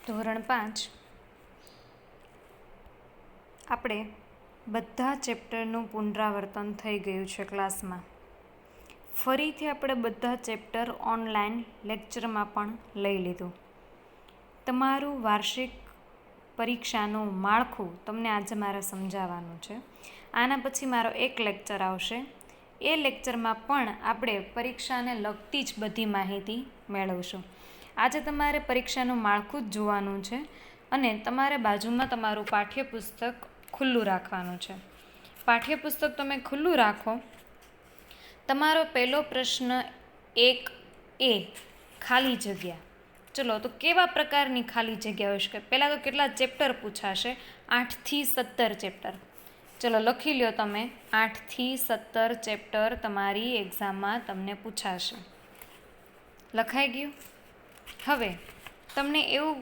ધોરણ 5 આપણે બધા ચેપ્ટરનું પુનરાવર્તન થઈ ગયું છે ક્લાસમાં. ફરીથી આપણે બધા ચેપ્ટર ઓનલાઈન લેક્ચરમાં પણ લઈ લીધું. તમારું વાર્ષિક પરીક્ષાનું માળખું તમને આજે મારે સમજાવવાનું છે. આના પછી મારો એક લેક્ચર આવશે. એ લેક્ચરમાં પણ આપણે પરીક્ષાને લગતી જ બધી માહિતી મેળવશું. આજે તમારે પરીક્ષાનું માળખું જ જોવાનું છે અને તમારે બાજુમાં તમારું પાઠ્યપુસ્તક ખુલ્લું રાખવાનું છે. પાઠ્યપુસ્તક તમે ખુલ્લું રાખો. તમારો પહેલો પ્રશ્ન 1A ખાલી જગ્યા. ચલો, તો કેવા પ્રકારની ખાલી જગ્યા હોઈ શકે? પહેલાં તો કેટલા ચેપ્ટર પૂછાશે? 8 થી 17 ચેપ્ટર. ચલો, લખી લ્યો તમે. 8 થી 17 ચેપ્ટર તમારી એક્ઝામમાં તમને પૂછાશે. લખાઈ ગયું? હવે તમને એવું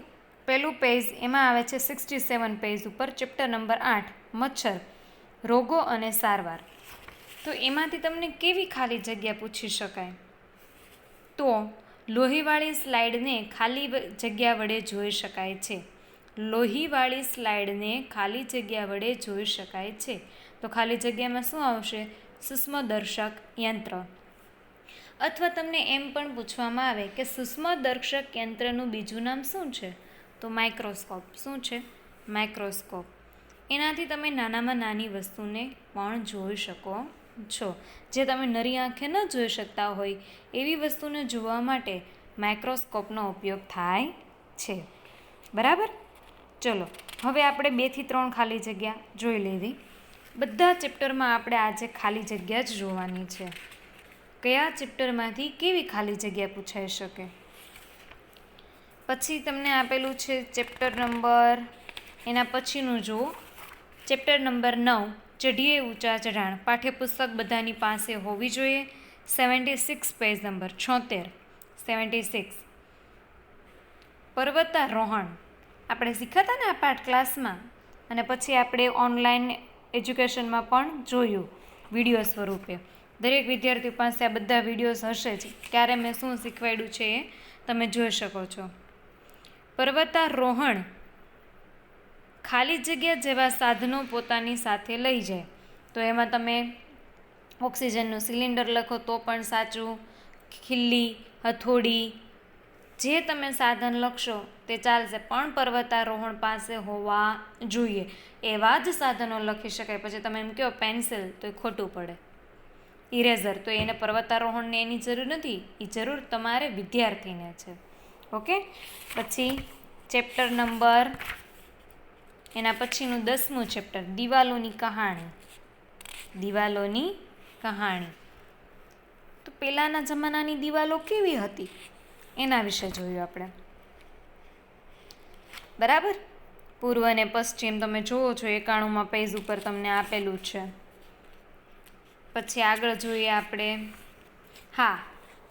પહેલું પેજ એમાં આવે છે 67 પેજ ઉપર ચેપ્ટર નંબર 8 મચ્છર રોગો અને સારવાર. તો એમાંથી તમને કેવી ખાલી જગ્યા પૂછી શકાય? તો લોહીવાળી સ્લાઇડને ખાલી જગ્યા વડે જોઈ શકાય છે. લોહીવાળી સ્લાઇડને ખાલી જગ્યા વડે જોઈ શકાય છે. તો ખાલી જગ્યામાં શું આવશે? સૂક્ષ્મદર્શક યંત્ર. અથવા તમને એમ પણ પૂછવામાં આવે કે સૂક્ષ્મદર્શક યંત્રનું બીજું નામ શું છે? તો માઇક્રોસ્કોપ. શું છે? માઇક્રોસ્કોપ. એનાથી તમે નાનામાં નાની વસ્તુને પણ જોઈ શકો છો. જે તમે નરી આંખે ન જોઈ શકતા હોય એવી વસ્તુને જોવા માટે માઇક્રોસ્કોપનો ઉપયોગ થાય છે. બરાબર? ચલો, હવે આપણે 2 થી 3 ખાલી જગ્યા જોઈ લીધી. બધા ચેપ્ટરમાં આપણે આજે ખાલી જગ્યા જ જોવાની છે. કયા ચેપ્ટરમાંથી કેવી ખાલી જગ્યા પૂછાઈ શકે? પછી તમને આપેલું છે ચેપ્ટર નંબર, એના પછીનું જુઓ, ચેપ્ટર નંબર 9 ચઢીએ ઊંચા ચઢાણ. પાઠ્યપુસ્તક બધાની પાસે હોવી જોઈએ. 76 પેજ નંબર 76. 76 પર્વતારોહણ. આપણે શીખાતા ને આ પાઠ ક્લાસમાં, અને પછી આપણે ઓનલાઈન એજ્યુકેશનમાં પણ જોયું વિડીયો સ્વરૂપે. દરેક વિદ્યાર્થી પાસે આ બધા વિડીયોઝ હશે જ. ક્યારે મેં શું શીખવાડ્યું છે એ તમે જોઈ શકો છો. પર્વતારોહણ ખાલી જગ્યા જેવા સાધનો પોતાની સાથે લઈ જાય. તો એમાં તમે ઓક્સિજનનું સિલિન્ડર લખો તો પણ સાચું. ખિલ્લી, હથોડી, જે તમે સાધન લખશો તે ચાલશે, પણ પર્વતારોહણ પાસે હોવા જોઈએ. એવા જ સાધનો લખી શકાય. પછી તમે એમ કહો પેન્સિલ, તો એ ખોટું પડે. ઇરેઝર, તો એને પર્વતારોહણને એની જરૂર નથી. એ જરૂર તમારે વિદ્યાર્થીને છે. ઓકે? પછી ચેપ્ટર નંબર, એના પછીનું 10મું ચેપ્ટર દિવાલોની કહાણી. દિવાલોની કહાણી. તો પહેલાંના જમાનાની દિવાલો કેવી હતી એના વિશે જોયું આપણે. બરાબર? પૂર્વ અને પશ્ચિમ તમે જુઓ છો 91માં પેજ ઉપર તમને આપેલું છે. પછી આગળ જોઈએ આપણે. હા,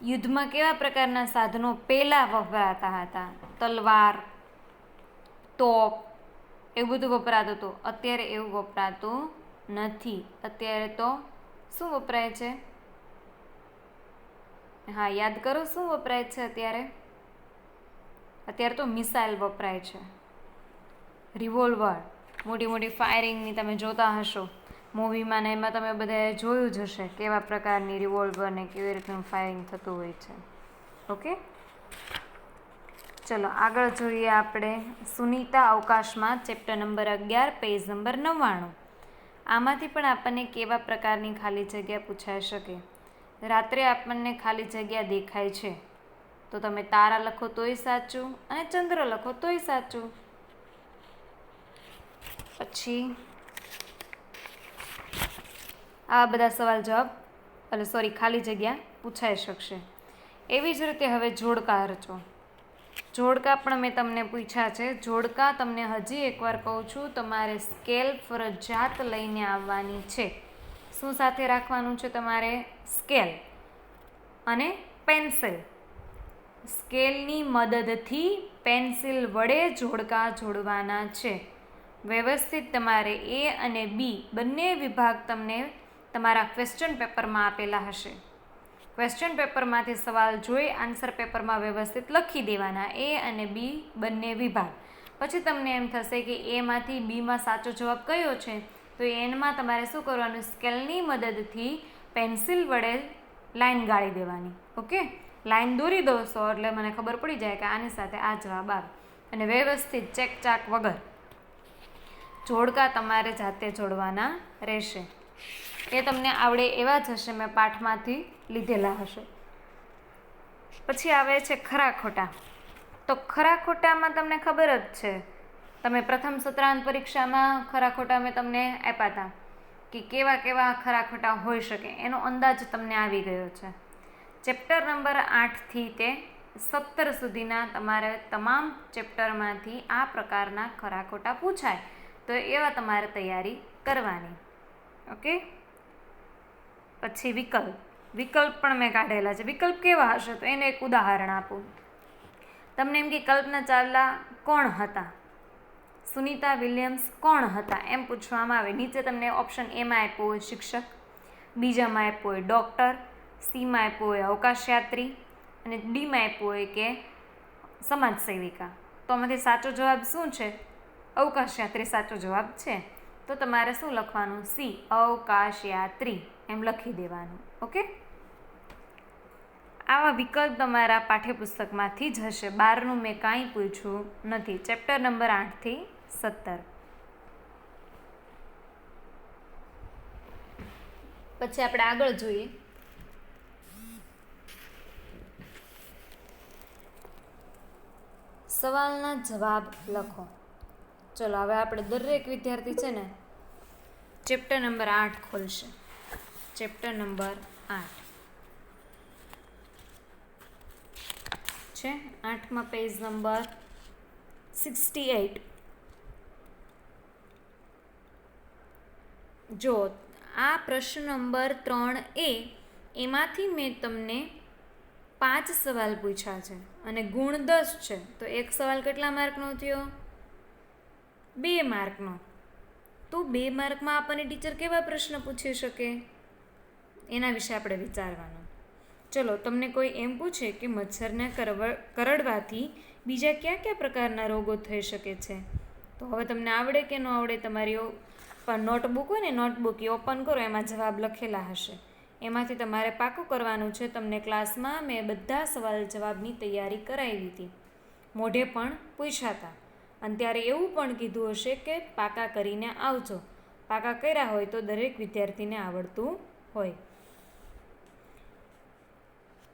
યુદ્ધમાં કેવા પ્રકારના સાધનો પહેલાં વપરાતા હતા? તલવાર, તોપ, એવું બધું વપરાતું હતું. અત્યારે એવું વપરાતું નથી. અત્યારે તો શું વપરાય છે? હા, યાદ કરો, શું વપરાય છે અત્યારે? અત્યારે તો મિસાઇલ વપરાય છે. રિવોલ્વર, મોટી મોટી ફાયરિંગની તમે જોતા હશો મૂવીમાં ને એમાં તમે બધાએ જોયું જ હશે કેવા પ્રકારની રિવોલ્વર ને કેવી રીતનું ફાયરિંગ થતું હોય છે. ઓકે? ચલો, આગળ જોઈએ આપણે સુનીતા અવકાશમાં ચેપ્ટર નંબર 11 પેજ નંબર 99. આમાંથી પણ આપણને કેવા પ્રકારની ખાલી જગ્યા પૂછાઈ શકે? રાત્રે આપણને ખાલી જગ્યા દેખાય છે, તો તમે તારા લખો તોય સાચું અને ચંદ્ર લખો તોય સાચું. પછી આવા બધા સવાલ જવાબ ખાલી જગ્યા પૂછાઈ શકશે. એવી જ રીતે હવે જોડકા રચો. જોડકા પણ મેં તમને પૂછ્યા છે. જોડકા તમને હજી એકવાર કહું છું, તમારે સ્કેલ ફરજિયાત લઈને આવવાની છે. શું સાથે રાખવાનું છે તમારે? સ્કેલ અને પેન્સિલ. સ્કેલની મદદથી પેન્સિલ વડે જોડકા જોડવાના છે. વ્યવસ્થિત તમારે A અને B બંને વિભાગ તમને તમારા ક્વેશ્ચન પેપરમાં આપેલા હશે. ક્વેશ્ચન પેપરમાંથી સવાલ જોઈ આન્સર પેપરમાં વ્યવસ્થિત લખી દેવાના, એ અને બી બંને વિભાગ. પછી તમને એમ થશે કે એમાંથી બીમાં સાચો જવાબ કયો છે, તો એનમાં તમારે શું કરવાનું, સ્કેલની મદદથી પેન્સિલ વડે લાઈન ગાળી દેવાની. ઓકે, લાઈન દોરી દોશો એટલે મને ખબર પડી જાય કે આની સાથે આ જવાબ આવે. અને વ્યવસ્થિત ચેકચાક વગર જોડકા તમારે જાતે જોડવાના રહેશે. એ તમને આવડે એવા જ હશે, મેં પાઠમાંથી લીધેલા હશે. પછી આવે છે ખરા ખોટા. તો ખરા ખોટામાં તમને ખબર જ છે, તમે પ્રથમ સત્રાંત પરીક્ષામાં ખરા ખોટા મેં તમને આપ્યા હતા કે કેવા કેવા ખરા ખોટા હોઈ શકે, એનો અંદાજ તમને આવી ગયો છે. ચેપ્ટર નંબર 8થી તે 17 સુધીના તમારે તમામ ચેપ્ટરમાંથી આ પ્રકારના ખરા ખોટા પૂછાય, તો એવા તમારે તૈયારી કરવાની. ઓકે, પછી વિકલ્પ પણ મેં કાઢેલા છે. વિકલ્પ કેવા હશે, તો એને એક ઉદાહરણ આપું તમને. એમ કે કલ્પના ચાવલા કોણ હતા, સુનિતા વિલિયમ્સ કોણ હતા, એમ પૂછવામાં આવે. નીચે તમને ઓપ્શન એમાં આપ્યો હોય શિક્ષક, બીજામાં આપ્યો હોય ડૉક્ટર, સીમાં આપ્યો હોય અવકાશયાત્રી અને ડીમાં આપ્યો હોય કે સમાજ સેવિકા. તો આમાંથી સાચો જવાબ શું છે? અવકાશયાત્રી સાચો જવાબ છે. તો તમારે શું લખવાનું? સી, અવકાશયાત્રી એમ લખી દેવાનું. ઓકે, આવા વિકલ્પ તમારા પાઠ્યપુસ્તકમાંથી જ હશે, બહારનું મેં કાંઈ પૂછ્યું નથી. ચેપ્ટર નંબર 8થી 17. પછી આપણે આગળ જોઈએ. સવાલના જવાબ લખો. ચલો હવે આપણે દરેક વિદ્યાર્થી છે ને ચેપ્ટર નંબર 8 ખોલશે. ચેપ્ટર નંબર 8 છે, 8માં પેજ નંબર 68. જો આ પ્રશ્ન નંબર 3A, એમાંથી મેં તમને 5 સવાલ પૂછ્યા છે અને ગુણ 10 છે, તો એક સવાલ કેટલા માર્કનો થયો? 2 માર્કનો. તો 2 માર્કમાં આપણને ટીચર કેવા પ્રશ્ન પૂછી શકે, એના વિશે આપણે વિચારવાનું. ચલો, તમને કોઈ એમ પૂછે કે મચ્છરને કરડવાથી બીજા કયા કયા પ્રકારના રોગો થઈ શકે છે, તો હવે તમને આવડે કે ન આવડે, તમારી નોટબુક હોય ને, નોટબુક એ ઓપન કરો, એમાં જવાબ લખેલા હશે. એમાંથી તમારે પાકું કરવાનું છે. તમને ક્લાસમાં મેં બધા સવાલ જવાબની તૈયારી કરાવી હતી, મોઢે પણ પૂછ્યા હતા, અને ત્યારે એવું પણ કીધું હશે કે પાકા કરીને આવજો. પાકા કર્યા હોય તો દરેક વિદ્યાર્થીને આવડતું હોય.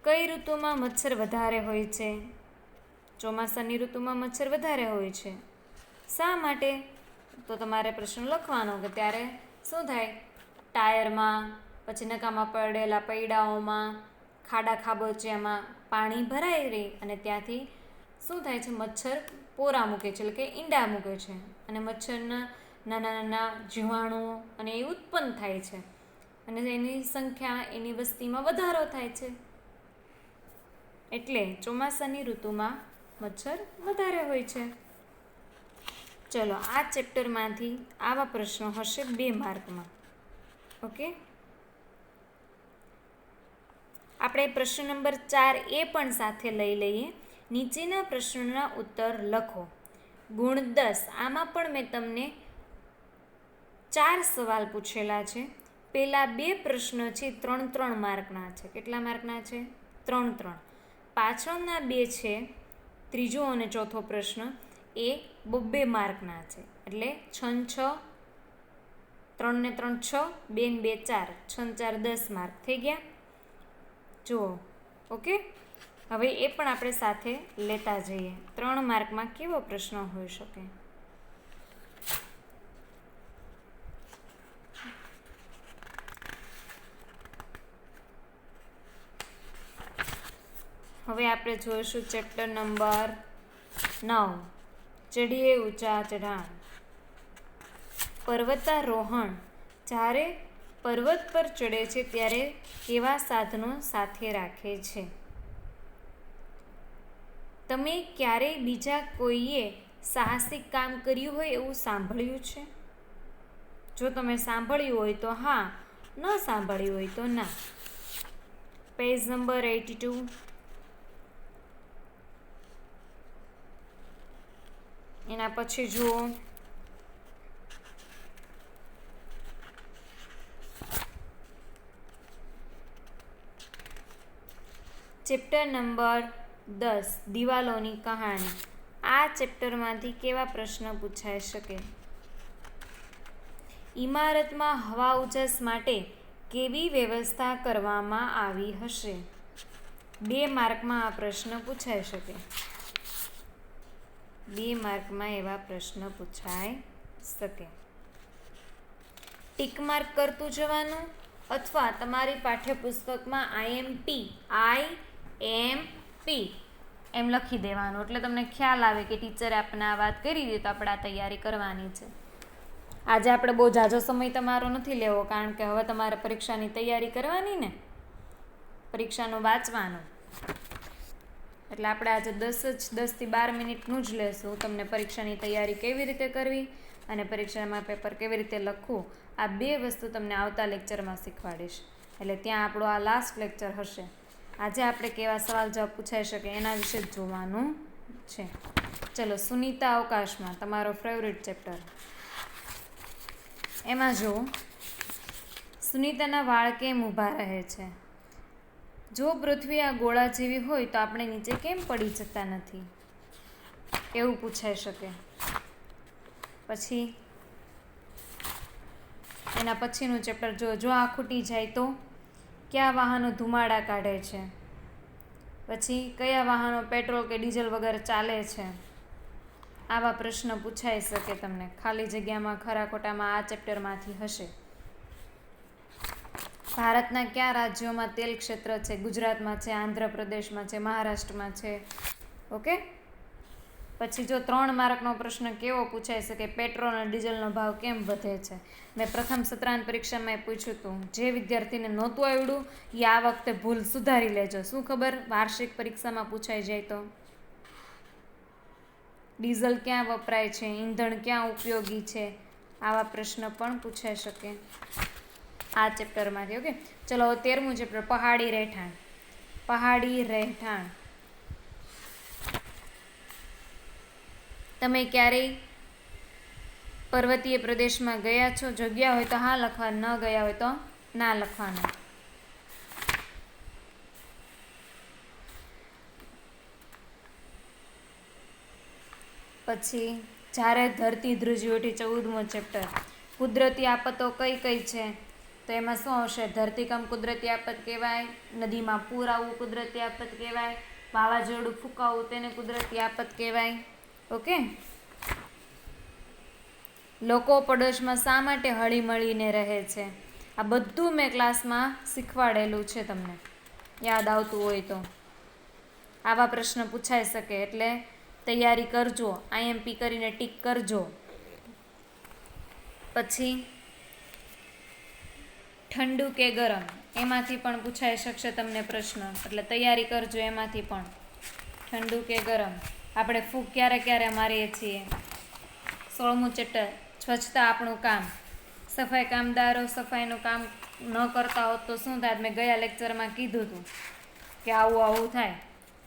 કઈ ઋતુમાં મચ્છર વધારે હોય છે? ચોમાસાની ઋતુમાં મચ્છર વધારે હોય છે. શા માટે? તો તમારે પ્રશ્ન લખવાનો કે ત્યારે શું થાય, ટાયરમાં, પછી નકામાં પડેલા પૈડાઓમાં, ખાડા ખાબોચિયામાં પાણી ભરાઈ રહે અને ત્યાંથી શું થાય છે, મચ્છર પોરા મૂકે છે, એટલે કે ઈંડા મૂકે છે, અને મચ્છરના નાના નાના જીવાણુઓ અને એ ઉત્પન્ન થાય છે, અને એની સંખ્યા, એની વસ્તીમાં વધારો થાય છે. એટલે ચોમાસાની ઋતુમાં મચ્છર વધારે હોય છે. ચલો, આ ચેપ્ટરમાંથી આવા પ્રશ્નો હશે 2 માર્કમાં. ઓકે, આપણે પ્રશ્ન નંબર 4A પણ સાથે લઈ લઈએ. નીચેના પ્રશ્નોના ઉત્તર લખો. ગુણ 10. આમાં પણ મેં તમને 4 સવાલ પૂછેલા છે. પહેલા 2 પ્રશ્નો છે 3-3 માર્કના છે. કેટલા માર્કના છે? 3-3. પાછળના 2 છે, ત્રીજો અને ચોથો પ્રશ્ન, એ 2 માર્કના છે. એટલે 6-6, 3 ને 3 6, 2 ને 2 4, 6 ને 4 10 માર્ક થઈ ગયા. જુઓ. ઓકે, હવે એ પણ આપણે સાથે લેતા જઈએ. 3 માર્કમાં કેવો પ્રશ્ન હોઈ શકે? હવે આપણે જોઈશું ચેપ્ટર નંબર 9, ચઢીએ ઊંચા ચઢાણ. પર્વતારોહણ. જ્યારે પર્વત પર ચડે છે ત્યારે કેવા સાધનો સાથે રાખે છે? તમે ક્યારેય બીજા કોઈએ સાહસિક કામ કર્યું હોય એવું સાંભળ્યું છે? જો તમે સાંભળ્યું હોય તો હા, ન સાંભળ્યું હોય તો ના. Page number 82. એના પછી જુઓ ચેપ્ટર નંબર 10 દિવાલોની કહાણી. આ ચેપ્ટરમાંથી કેવા પ્રશ્ન પૂછાઈ શકે? ઇમારતમાં હવા ઉજાસ માટે કેવી વ્યવસ્થા કરવામાં આવી હશે? 2 માર્કમાં આ પ્રશ્ન પૂછાઈ શકે. 2 માર્કમાં એવા પ્રશ્ન પૂછાઈ શકે. ટીક માર્ક કરતું જવાનું અથવા તમારી પાઠ્યપુસ્તકમાં IMP એમ લખી દેવાનું, એટલે તમને ખ્યાલ આવે કે ટીચરે આપણને આ વાત કરી દીધી તો આપણે આ તૈયારી કરવાની છે. આજે આપણે બહુ ઝાઝો સમય તમારો નથી લેવો, કારણ કે હવે તમારે પરીક્ષાની તૈયારી કરવાની ને, પરીક્ષાનું વાંચવાનું. એટલે આપણે આજે 10 થી 12 મિનિટનું જ લેશું. તમને પરીક્ષાની તૈયારી કેવી રીતે કરવી અને પરીક્ષામાં પેપર કેવી રીતે લખવું, આ 2 વસ્તુ તમને આવતા લેક્ચરમાં શીખવાડીશ. એટલે ત્યાં આપણો આ લાસ્ટ લેક્ચર હશે. આજે આપણે કેવા સવાલ જવાબ પૂછાઈ શકે એના વિશે જ જોવાનું છે. ચલો, સુનીતા અવકાશમાં, તમારો ફેવરિટ ચેપ્ટર. એમાં જો સુનીતાના વાળ કેમ ઊભા રહે છે? જો પૃથ્વી આ ગોળા જેવી હોય તો આપણે નીચે કેમ પડી જતા નથી? એવું પૂછાઈ શકે. પછી એના પછીનું ચેપ્ટર જો આ ખૂટી જાય તો કયા વાહનો ધુમાડા કાઢે છે? પછી કયા વાહનો પેટ્રોલ કે ડીઝલ વગર ચાલે છે? આવા પ્રશ્ન પૂછાઈ શકે તમને. ખાલી જગ્યામાં ખરા ખોટામાં આ ચેપ્ટરમાંથી હશે. ભારતના કયા રાજ્યોમાં તેલ ક્ષેત્ર છે? ગુજરાતમાં છે, આંધ્રપ્રદેશમાં છે, મહારાષ્ટ્રમાં છે. ઓકે. પછી જો 3 માર્કનો પ્રશ્ન કેવો પૂછાઈ શકે? પેટ્રોલ અને ડીઝલનો ભાવ કેમ વધે છે? મેં પ્રથમ સત્રાંત પરીક્ષામાં પૂછ્યું હતું. જે વિદ્યાર્થીને નહોતું આવડ્યું એ આ વખતે ભૂલ સુધારી લેજો. શું ખબર વાર્ષિક પરીક્ષામાં પૂછાઈ જાય તો? ડીઝલ ક્યાં વપરાય છે? ઈંધણ ક્યાં ઉપયોગી છે? આવા પ્રશ્ન પણ પૂછાઈ શકે આ ચેપ્ટરમાંથી. ઓકે, ચલો 13મું ચેપ્ટર પહાડી રહેઠાણ. પહાડી રહેઠાણ. તમે ક્યારેય પર્વતીય પ્રદેશમાં ગયા છો? જો ગયા હોય તો હા લખવાનું, ન ગયા હોય તો ના લખવાનું. પછી જ્યારે ધરતી ધ્રુજી ઉઠી, 14મું ચેપ્ટર. કુદરતી આફતો કઈ કઈ છે? તો એમાં શું આવશે? ધરતીકંપ કુદરતી આફત કહેવાય, નદીમાં પૂર આવવું કુદરતી આફત કહેવાય, વાવાઝોડું ફૂંકાવું તેને કુદરતી આફત કહેવાય. ઓકે. લોકો પડોશમાં શા માટે હળીમળીને રહે છે? આ બધું મેં ક્લાસમાં શીખવાડેલું છે તમને, યાદ આવતું હોય તો. આવા પ્રશ્ન પૂછાઈ શકે એટલે તૈયારી કરજો, IMP કરીને ટીક કરજો. પછી ઠંડુ કે ગરમ, એમાંથી પણ પૂછાઈ શકશે તમને પ્રશ્ન, એટલે તૈયારી કરજો એમાંથી પણ. ઠંડુ કે ગરમ. આપણે ફૂંક ક્યારે ક્યારે મારીએ છીએ? 16મું ચેપ્ટર સ્વચ્છતા આપણું કામ. સફાઈ કામદારો સફાઈનું કામ ન કરતા હોત તો શું થાય? મેં ગયા લેક્ચરમાં કીધું હતું કે આવું થાય.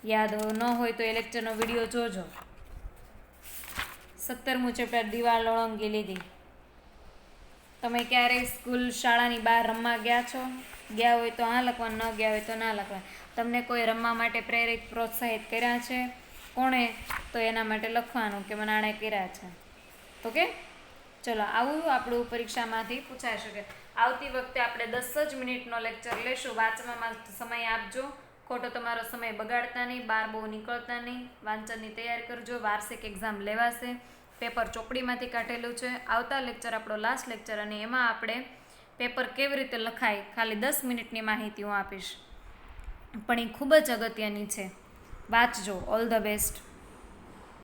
યાદ ન હોય તો એ લેક્ચરનો વિડીયો જોજો. 17મું ચેપ્ટર દિવાલ ઓળંગી લીધી. તમે ક્યારેય સ્કૂલ શાળાની બહાર રમવા ગયા છો? ગયા હોય તો હા લખવાનું, ન ગયા હોય તો ના લખવાનું. તમને કોઈ રમવા માટે પ્રેરિત પ્રોત્સાહિત કર્યા છે? કોણે? તો એના માટે લખવાનું કે મને આણે કર્યા છે. ઓકે, ચલો આવું આપણું પરીક્ષામાંથી પૂછાઈ શકે. આવતી વખતે આપણે 10 જ મિનિટનો લેક્ચર લેશું. વાંચવામાં સમય આપજો, ખોટો તમારો સમય બગાડતા નહીં, બહાર બહુ નીકળતા નહીં. વાંચનની તૈયારી કરજો. વાર્ષિક એક્ઝામ લેવાશે. પેપર ચોપડીમાંથી કાઢેલું છે. આવતા લેક્ચર આપણો લાસ્ટ લેક્ચર, અને એમાં આપણે પેપર કેવી રીતે લખાય ખાલી 10 મિનિટની માહિતી હું આપીશ, પણ એ ખૂબ જ અગત્યની છે. વાંચજો. All the best.